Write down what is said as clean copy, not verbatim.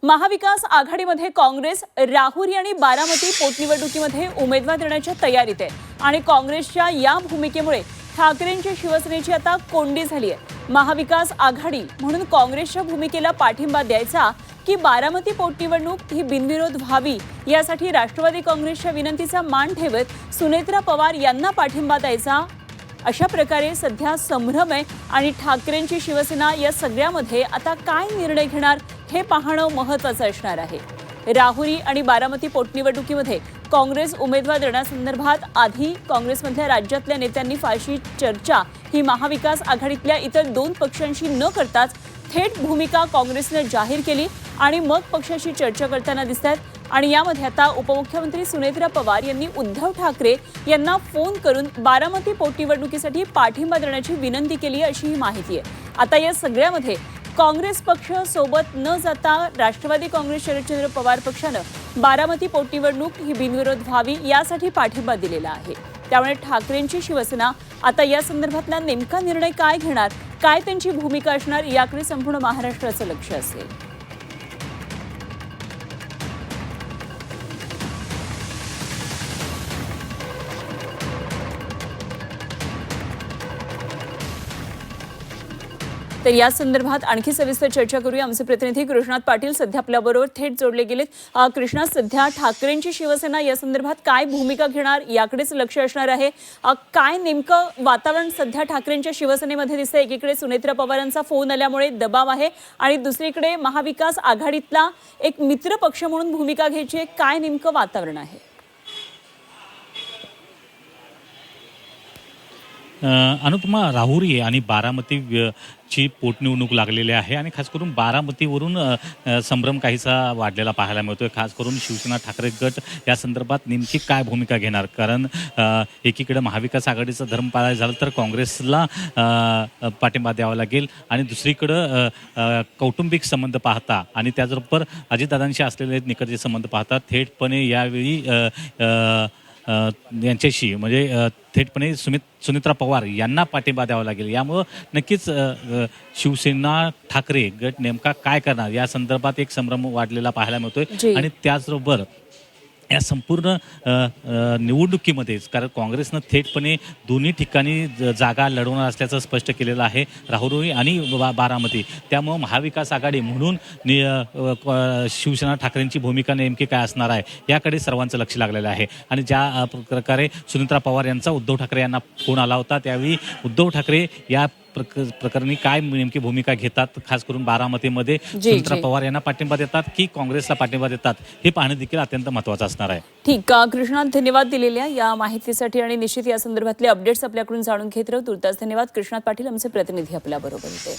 महाविकास आघाडीमध्ये काँग्रेस राहुरी आणि बारामती पोटनिवडणुकीमध्ये उमेदवार देण्याच्या तयारीत आहे आणि काँग्रेसच्या या भूमिकेमुळे ठाकरेंची शिवसेनेची आता कोंडी झाली आहे। महाविकास आघाडी म्हणून काँग्रेसच्या भूमिकेला पाठिंबा द्यायचा की बारामती पोटनिवडणूक ही बिनविरोध व्हावी यासाठी राष्ट्रवादी काँग्रेसच्या विनंतीचा मान ठेवत सुनेत्रा पवार यांना पाठिंबा द्यायचा, अशा प्रकारे सध्या संभ्रम आहे आणि ठाकरेंची शिवसेना या सगळ्यामध्ये आता काय निर्णय घेणार हे पाहणं महत्त्वाचं असणार आहे। राहुरी आणि बारामती पोटनिवडणुकीमध्ये काँग्रेस उमेदवार देण्यासंदर्भात आधी काँग्रेसमधल्या राज्यातल्या नेत्यांनी फारशी चर्चा ही महाविकास आघाडीतल्या इतर दोन पक्षांशी न करताच थेट भूमिका काँग्रेसने जाहीर केली आणि मग पक्षाशी चर्चा करताना दिसतात। आणि यामध्ये आता उपमुख्यमंत्री सुनेत्रा पवार यांनी उद्धव ठाकरे यांना फोन करून बारामती पोटनिवडणुकीसाठी पाठिंबा देण्याची विनंती केली अशी ही माहिती आहे। आता या सगळ्यामध्ये काँग्रेस पक्ष सोबत न जाता राष्ट्रवादी काँग्रेस शरदचंद्र पवार पक्षानं बारामती पोटनिवडणूक ही बिनविरोध व्हावी यासाठी पाठिंबा दिलेला आहे। त्यामुळे ठाकरेंची शिवसेना आता या संदर्भातला नेमका निर्णय काय घेणार, काय त्यांची भूमिका असणार याकडे संपूर्ण महाराष्ट्राचं लक्ष असेल। तर या संदर्भात आणखी सविस्तर चर्चा करूया। आमचे प्रतिनिधी कृष्णात पाटील सध्या आपल्याबरोबर थेट जोडले गेलेत। कृष्णा, सध्या ठाकरेंची शिवसेना या संदर्भात काय भूमिका घेणार याकडेच लक्ष असणार आहे। काय नेमकं वातावरण सध्या ठाकरेंच्या शिवसेनेमध्ये दिसतंय? एकीकडे सुनेत्रा पवारांचा फोन आल्यामुळे दबाव आहे आणि दुसरीकडे महाविकास आघाडीतला एक मित्र पक्ष म्हणून भूमिका घ्यायची आहे। काय नेमकं वातावरण आहे? अनुपमा, राहुरी आणि बारामती ची पोटनिवडणूक लागलेली आहे आणि खास करून बारामतीवरून संभ्रम काहीसा वाढलेला पाहायला मिळतोय। खास करून शिवसेना ठाकरे गट या संदर्भात नेमकी काय भूमिका घेणार, कारण एकीकडे महाविकास आघाडीचा धर्म पाळायला झालं तर काँग्रेसला पाठिंबा द्यावा लागेल आणि दुसरीकडं कौटुंबिक संबंध पाहता आणि त्याचबरोबर अजितदादांशी असलेले निकटचे संबंध पाहता थेटपणे यावेळी यांच्याशी म्हणजे थेटपणे सुनेत्रा पवार यांना पाठिंबा द्यावा लागेल। यामुळं नक्कीच शिवसेना ठाकरे गट नेमका काय करणार या संदर्भात एक संभ्रम वाढलेला पाहायला मिळतोय। आणि त्याचबरोबर या संपूर्ण निवडणुकीमध्येच कारण काँग्रेसनं थेटपणे दोन्ही ठिकाणी जागा लढवणार असल्याचं स्पष्ट केलेलं आहे, राहुरी आणि बारामती। त्यामुळं महाविकास आघाडी म्हणून शिवसेना ठाकरेंची भूमिका नेमकी काय असणार आहे याकडे सर्वांचं लक्ष लागलेलं आहे। आणि ज्या प्रकारे सुनेत्रा पवार यांचा उद्धव ठाकरे यांना फोन आला होता त्यावेळी उद्धव ठाकरे या प्रकरणी काय नेमकी भूमिका घेतात, खास करून बारामतीमध्ये सुनेत्रा पवार यांना पाठिंबा देतात की काँग्रेसला पाठिंबा देतात हे पाहणं देखील अत्यंत महत्त्वाचं असणार आहे। ठीक, कृष्णा, धन्यवाद दिलेल्या या माहितीसाठी आणि निश्चित या संदर्भातले अपडेट्स आपल्याकडून जाणून घेत राहू। तुर्तास धन्यवाद। कृष्णात पाटील आमचे प्रतिनिधी आपल्याबरोबर होते।